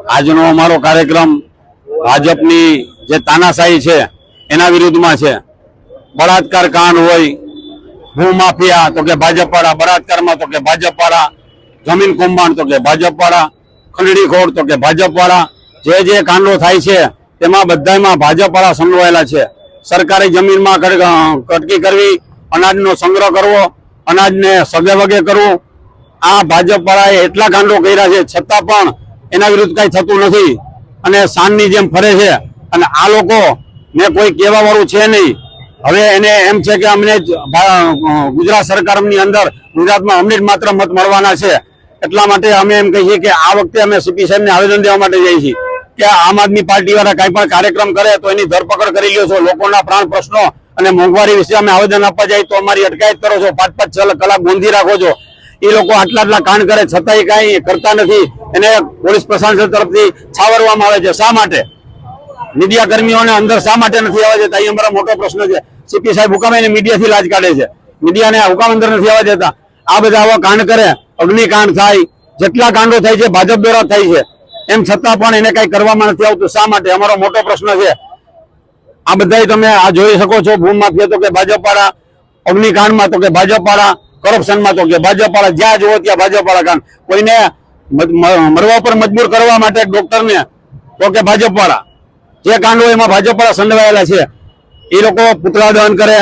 આજનો અમારો કાર્યક્રમ ભાજપની જે તાનાશાહી છે એના વિરુદ્ધમાં છે। બળાત્કાર કાંડ હોય, ભૂમાફિયા તો કે ભાજપવાળા, બળાત્કારમાં તો કે ભાજપવાળા, જમીન કૌભાંડ તો કે ભાજપવાળા, ખંડણીખોર તો કે ભાજપવાળા, જે કાંડો થાય છે તેમાં બધામાં ભાજપવાળા સંડોવાયેલા છે। સરકારી જમીનમાં કટકી કરવી, અનાજનો સંગ્રહ કરવો, અનાજને સગે વગે કરવું, આ ભાજપવાળાએ એટલા કાંડો કર્યા છે છતાં પણ એના વિરુદ્ધ કઈ થતું નથી અને સાનની જેમ ફરે છે। અને આ લોકો ને કોઈ કહેવા વાળું છે નહીં। હવે એને એમ છે કે અમને ગુજરાત સરકારની અંદર ગુજરાતમાં અમને જ માત્ર મત મળવાના છે, એટલા માટે અમે એમ કહીએ કે આ વખતે અમે સીપી સાહેબને આવેદન દેવા માટે જઈએ છીએ કે આમ આદમી પાર્ટી વાળા કઈ પણ કાર્યક્રમ કરે તો એની ધરપકડ કરી લ્યો છો। લોકોના પ્રાણ પ્રશ્નો અને મોંઘવારી વિશે અમે આવેદન આપવા જાય તો અમારી અટકાયત કરો છો, 5-5 કલાક ગોંધી રાખો છો। એ લોકો આટલા કાંડ કરે છતાંય કઈ કરતા નથી, એને પોલીસ પ્રશાસન તરફથી છાવરવામાં આવે છે। શા માટે મીડિયા કર્મીઓને અંદર શા માટે નથી આવવા દેતા? એ અમારો મોટો પ્રશ્ન છે। સીપી સાહેબ હુકામ એને મીડિયાથી લાજ કાઢે છે, મીડિયાને હુકામ અંદર નથી આવવા દેતા। આ બધા આવા કાંડ કરે, અગ્નિકાંડ થાય, જેટલા કાંડો થાય છે ભાજપ દ્વારા થાય છે, એમ છતાં પણ એને કઈ કરવામાં નથી આવતું। શા માટે? અમારો મોટો પ્રશ્ન છે। આ બધા તમે આ જોઈ શકો છો, ભૂમાફિયા તો કે ભાજપવાળા, અગ્નિકાંડમાં તો કે ભાજપવાળા, કરપ્શનમાં તો કે ભાજપવાળા, જ્યાં જોવો ત્યાં ભાજપવાળા કાંડ। કોઈને મરવા પર મજબૂર કરવા માટે ડોક્ટરને તો કે ભાજપવાળા, જે કાંડો એમાં ભાજપવાળા સંડોવાયેલા છે। એ લોકો પુતળા દહન કરે,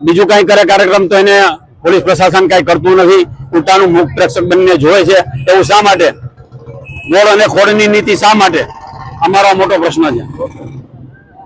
બીજું કઈ કરે કાર્યક્રમ તો એને પોલીસ પ્રશાસન કઈ કરતું નથી, ઉલટાનું મુખ પ્રેક્ષક બનીને જોવે છે। એવું શા માટે? ગોળ અને ખોળની નીતિ શા માટે? અમારો મોટો પ્રશ્ન છે।